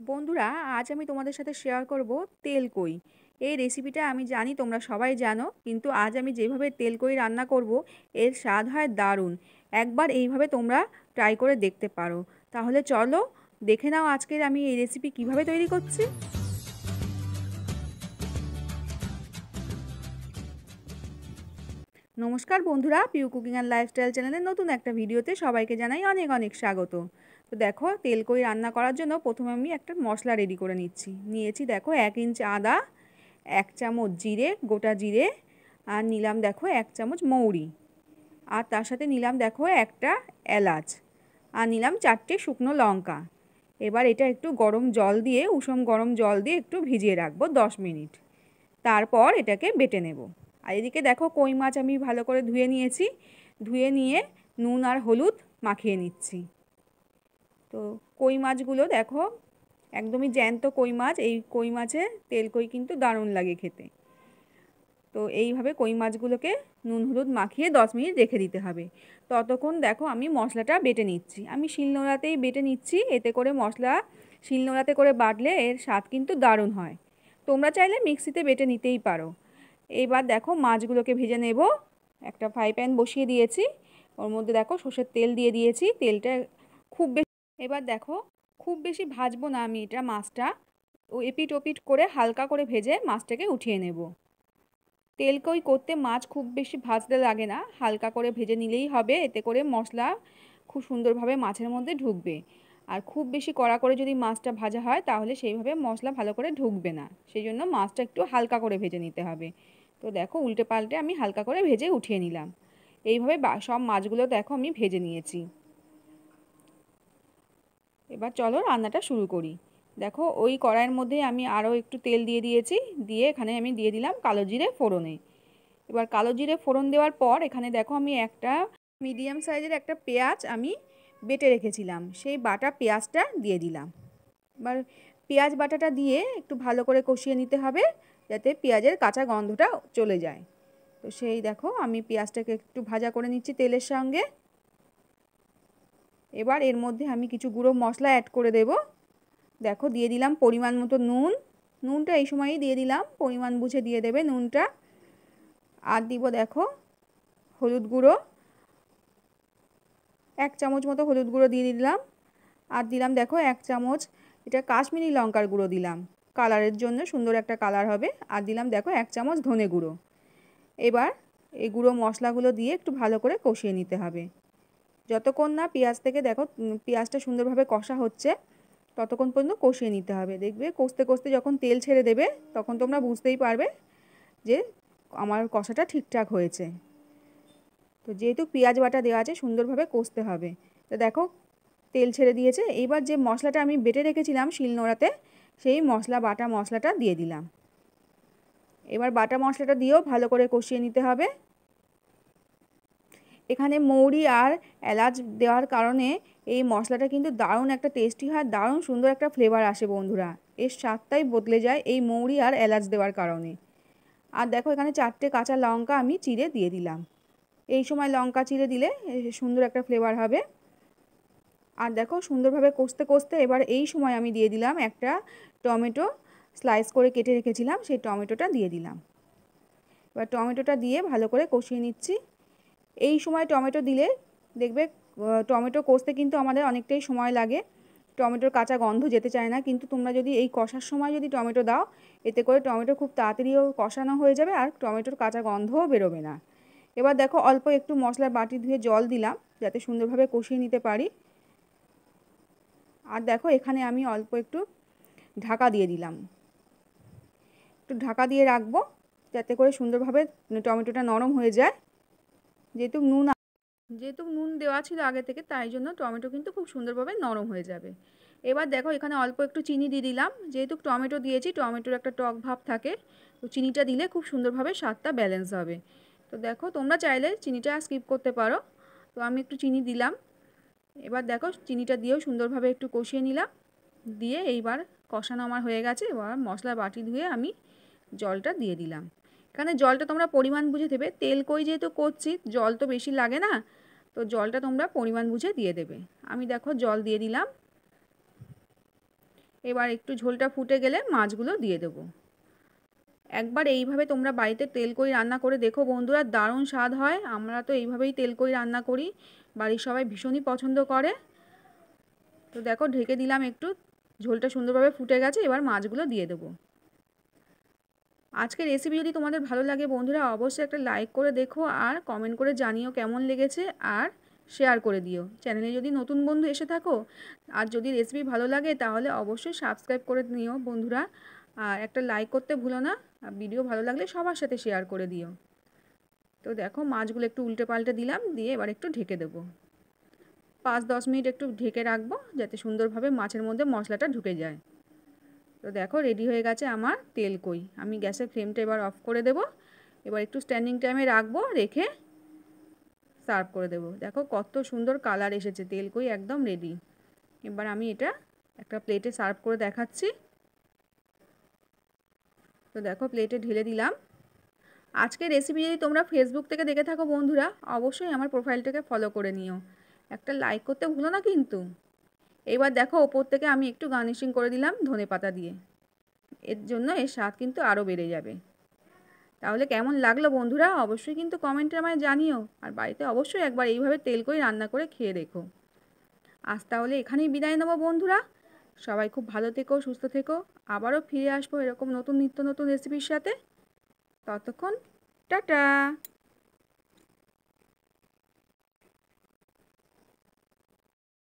বন্ধুরা, আজ আমি তোমাদের সাথে শেয়ার করব তেলকই। এই রেসিপিটা আমি জানি তোমরা সবাই জানো, কিন্তু আজ আমি যেভাবে তেলকই রান্না করব এর স্বাদ হয় দারুণ। একবার এইভাবে তোমরা ট্রাই করে দেখতে পারো। তাহলে চলো দেখে নাও আজকের আমি এই রেসিপি কিভাবে তৈরি করছি। নমস্কার বন্ধুরা, পিউ কুকিং অ্যান্ড লাইফস্টাইল চ্যানেলের নতুন একটা ভিডিওতে সবাইকে জানাই অনেক অনেক স্বাগত। তো দেখো, তেলকই রান্না করার জন্য প্রথমে আমি একটা মশলা রেডি করে নিয়েছি। দেখো, 1 ইঞ্চ আদা, 1 চামচ জিরে, গোটা জিরে, আর নিলাম দেখো 1 চামচ মৌরি, আর তার সাথে নিলাম দেখো একটা এলাচ, আর নিলাম 4টে শুকনো লঙ্কা। এবার এটা একটু গরম জল দিয়ে, উষম গরম জল দিয়ে একটু ভিজিয়ে রাখবো 10 মিনিট। তারপর এটাকে বেটে নেব। আর এদিকে দেখো, কই মাছ আমি ভালো করে ধুয়ে নিয়েছি। ধুয়ে নিয়ে নুন আর হলুদ মাখিয়ে নিচ্ছি। তো কই মাছগুলো দেখো, একদমই জ্যান্ত কই মাছ। এই কই মাছের তেলকই কিন্তু দারুণ লাগে খেতে। তো এইভাবে কই মাছগুলোকে নুন হলুদ মাখিয়ে 10 মিনিট রেখে দিতে হবে। ততক্ষণ দেখো আমি মশলাটা বেটে নিচ্ছি। আমি শিলনোড়াতেই বেটে নিচ্ছি। এতে করে মশলা শিলনোড়াতে করে বাটলে এর স্বাদ কিন্তু দারুণ হয়। তোমরা চাইলে মিক্সিতে বেটে নিতেই পারো। এবার দেখো মাছগুলোকে ভেজে নেব। একটা ফ্রাই প্যান বসিয়ে দিয়েছি। ওর মধ্যে দেখো সর্ষের তেল দিয়ে দিয়েছি। তেলটা খুব বেশি, এবার দেখো খুব বেশি ভাজবো না আমি এটা মাছটা। ও এপিট ওপিট করে হালকা করে ভেজে মাছটাকে উঠিয়ে নেব। তেলকই করতে মাছ খুব বেশি ভাজতে লাগে না, হালকা করে ভেজে নিলেই হবে। এতে করে মশলা খুব সুন্দরভাবে মাছের মধ্যে ঢুকবে। আর খুব বেশি কড়া করে যদি মাছটা ভাজা হয় তাহলে সেইভাবে মশলা ভালো করে ঢুকবে না। সেই জন্য মাছটা একটু হালকা করে ভেজে নিতে হবে। তো দেখো, উল্টে পাল্টে আমি হালকা করে ভেজে উঠিয়ে নিলাম। এইভাবে সব মাছগুলো দেখো আমি ভেজে নিয়েছি। এবার চলো রান্নাটা শুরু করি। দেখো, ওই কড়াইয়ের মধ্যে আমি আরও একটু তেল দিয়ে দিয়েছি। দিয়ে এখানে আমি দিয়ে দিলাম কালো জিরে ফোড়নে। এবার কালো জিরে ফোড়ন দেওয়ার পর এখানে দেখো আমি একটা মিডিয়াম সাইজের একটা পেঁয়াজ আমি বেটে রেখেছিলাম, সেই বাটা পেঁয়াজটা দিয়ে দিলাম। এবার পেঁয়াজ বাটাটা দিয়ে একটু ভালো করে কষিয়ে নিতে হবে, যাতে পেঁয়াজের কাঁচা গন্ধটা চলে যায়। তো সেই দেখো আমি পেঁয়াজটাকে একটু ভাজা করে নিচ্ছি তেলের সঙ্গে। এবার এর মধ্যে আমি কিছু গুঁড়ো মশলা অ্যাড করে দেব। দেখো, দিয়ে দিলাম পরিমাণ মতো নুন। নুনটা এই সময়ই দিয়ে দিলাম, পরিমাণ বুঝে দিয়ে দেবে নুনটা। আর দিব দেখো হলুদ গুঁড়ো, 1 চামচ মতো হলুদ গুঁড়ো দিয়ে দিলাম। আর দিলাম দেখো 1 চামচ এটা কাশ্মীরি লঙ্কার গুঁড়ো দিলাম, কালারের জন্য, সুন্দর একটা কালার হবে। আর দিলাম দেখো 1 চামচ ধনে গুঁড়ো। এবার এই গুঁড়ো মশলাগুলো দিয়ে একটু ভালো করে কষিয়ে নিতে হবে। যতক্ষণ না পেঁয়াজ থেকে দেখো পেঁয়াজটা সুন্দরভাবে কষা হচ্ছে, ততক্ষণ পর্যন্ত কষিয়ে নিতে হবে। দেখবে কষতে কষতে যখন তেল ছেড়ে দেবে তখন তোমরা বুঝতেই পারবে যে আমার কষাটা ঠিকঠাক হয়েছে। তো যেহেতু পেঁয়াজ বাটা দেওয়া আছে, সুন্দরভাবে কষতে হবে। তো দেখো তেল ছেড়ে দিয়েছে। এইবার যে মশলাটা আমি বেটে রেখেছিলাম শিলনোড়াতে, সেই বাটা মশলাটা দিয়ে দিলাম। এবার বাটা মশলাটা দিয়েও ভালো করে কষিয়ে নিতে হবে। এখানে মৌরি আর এলাচ দেওয়ার কারণে এই মশলাটা কিন্তু দারুণ একটা টেস্টি হয়, দারুণ সুন্দর একটা ফ্লেভার আসে বন্ধুরা। এর স্বাদটাই বদলে যায় এই মৌরি আর এলাচ দেওয়ার কারণে। আর দেখো এখানে 4টে কাঁচা লঙ্কা আমি চিড়ে দিয়ে দিলাম। এই সময় লঙ্কা চিড়ে দিলে সুন্দর একটা ফ্লেভার হবে। আর দেখো সুন্দরভাবে কষতে কষতে এবার এই সময় আমি দিয়ে দিলাম একটা টমেটো স্লাইস করে কেটে রেখেছিলাম, সেই টমেটোটা দিয়ে দিলাম। এবার টমেটোটা দিয়ে ভালো করে কষিয়ে নিচ্ছি। এই সময় টমেটো দিলে দেখবে টমেটো কষতে কিন্তু আমাদের অনেকটাই সময় লাগে, টমেটোর কাঁচা গন্ধ যেতে চায় না। কিন্তু তোমরা যদি এই কষার সময় যদি টমেটো দাও, এতে করে টমেটো খুব তাড়াতাড়িও কষানো হয়ে যাবে আর টমেটোর কাঁচা গন্ধও বেরোবে না। এবার দেখো অল্প একটু মশলার বাটি ধুয়ে জল দিলাম, যাতে সুন্দরভাবে কষিয়ে নিতে পারি। আর দেখো এখানে আমি অল্প একটু ঢাকা দিয়ে দিলাম, একটু ঢাকা দিয়ে রাখবো যাতে করে সুন্দরভাবে টমেটোটা নরম হয়ে যায়। যেহেতু নুন দেওয়া ছিল আগে থেকে, তাই জন্য টমেটো কিন্তু খুব সুন্দরভাবে নরম হয়ে যাবে। এবার দেখো এখানে অল্প একটু চিনি দিয়ে দিলাম। যেহেতু টমেটো দিয়েছি, টমেটোর একটা টক ভাব থাকে, তো চিনিটা দিলে খুব সুন্দরভাবে স্বাদটা ব্যালেন্স হবে। তো দেখো তোমরা চাইলে চিনিটা স্কিপ করতে পারো, তো আমি একটু চিনি দিলাম। এবার দেখো চিনিটা দিয়েও সুন্দরভাবে একটু কষিয়ে নিলাম। দিয়ে এইবার কষানো আমার হয়ে গেছে। এবার মশলা বাটি ধুয়ে আমি জলটা দিয়ে দিলাম। এখানে জলটা তোমরা পরিমাণ বুঝে দেবে, তেলকই যেহেতু করছি জল তো বেশি লাগে না, তো জলটা তোমরা পরিমাণ বুঝে দিয়ে দেবে। আমি দেখো জল দিয়ে দিলাম। এবার একটু ঝোলটা ফুটে গেলে মাছগুলো দিয়ে দেবো। একবার এইভাবে তোমরা বাড়িতে তেলকই রান্না করে দেখো বন্ধুরা, দারুণ স্বাদ হয়। আমরা তো এইভাবেই তেলকই রান্না করি, বাড়ির সবাই ভীষণই পছন্দ করে। তো দেখো ঢেকে দিলাম একটু, ঝোলটা সুন্দরভাবে ফুটে গেছে, এবার মাছগুলো দিয়ে দেবো। আজকের রেসিপি যদি তোমাদের ভালো লাগে বন্ধুরা, অবশ্যই একটা লাইক করে দেখো আর কমেন্ট করে জানিও কেমন লেগেছে, আর শেয়ার করে দিও। চ্যানেলে যদি নতুন বন্ধু এসে থাকো আর যদি রেসিপি ভালো লাগে তাহলে অবশ্যই সাবস্ক্রাইব করে নিও বন্ধুরা, আর একটা লাইক করতে ভুলো না। আর ভিডিও ভালো লাগলে সবার সাথে শেয়ার করে দিও। তো দেখো মাছগুলো একটু উল্টে পাল্টে দিলাম, দিয়ে এবার একটু ঢেকে দেবো। 5-10 মিনিট একটু ঢেকে রাখবো যাতে সুন্দরভাবে মাছের মধ্যে মশলাটা ঢুকে যায়। তো দেখো রেডি হয়ে গেছে আমার তেলকই। আমি গ্যাসের ফ্লেমটা এবার অফ করে দেব। এবার একটু স্ট্যান্ডিং টাইমে রাখবো, রেখে সার্ভ করে দেব। দেখো কত সুন্দর কালার এসেছে, তেলকই একদম রেডি। এবার আমি এটা একটা প্লেটে সার্ভ করে দেখাচ্ছি। তো দেখো প্লেটে ঢেলে দিলাম। আজকের রেসিপি যদি তোমরা ফেসবুক থেকে দেখে থাকো বন্ধুরা, অবশ্যই আমার প্রোফাইলটাকে ফলো করে নিও। একটা লাইক করতে ভুলো না কিন্তু। এবার দেখো ওপর থেকে আমি একটু গার্নিশিং করে দিলাম ধনেপাতা দিয়ে। এর জন্য এর স্বাদ কিন্তু আরও বেড়ে যাবে। তাহলে কেমন লাগলো বন্ধুরা অবশ্যই কিন্তু কমেন্টে আমায় জানিও, আর বাড়িতে অবশ্যই একবার এইভাবে তেলকই রান্না করে খেয়ে দেখো। আজ তাহলে এখানেই বিদায় নেবো বন্ধুরা। সবাই খুব ভালো থেকো, সুস্থ থেকো। আবারও ফিরে আসবো এরকম নতুন নিত্য নতুন রেসিপির সাথে। ততক্ষণ টাটা।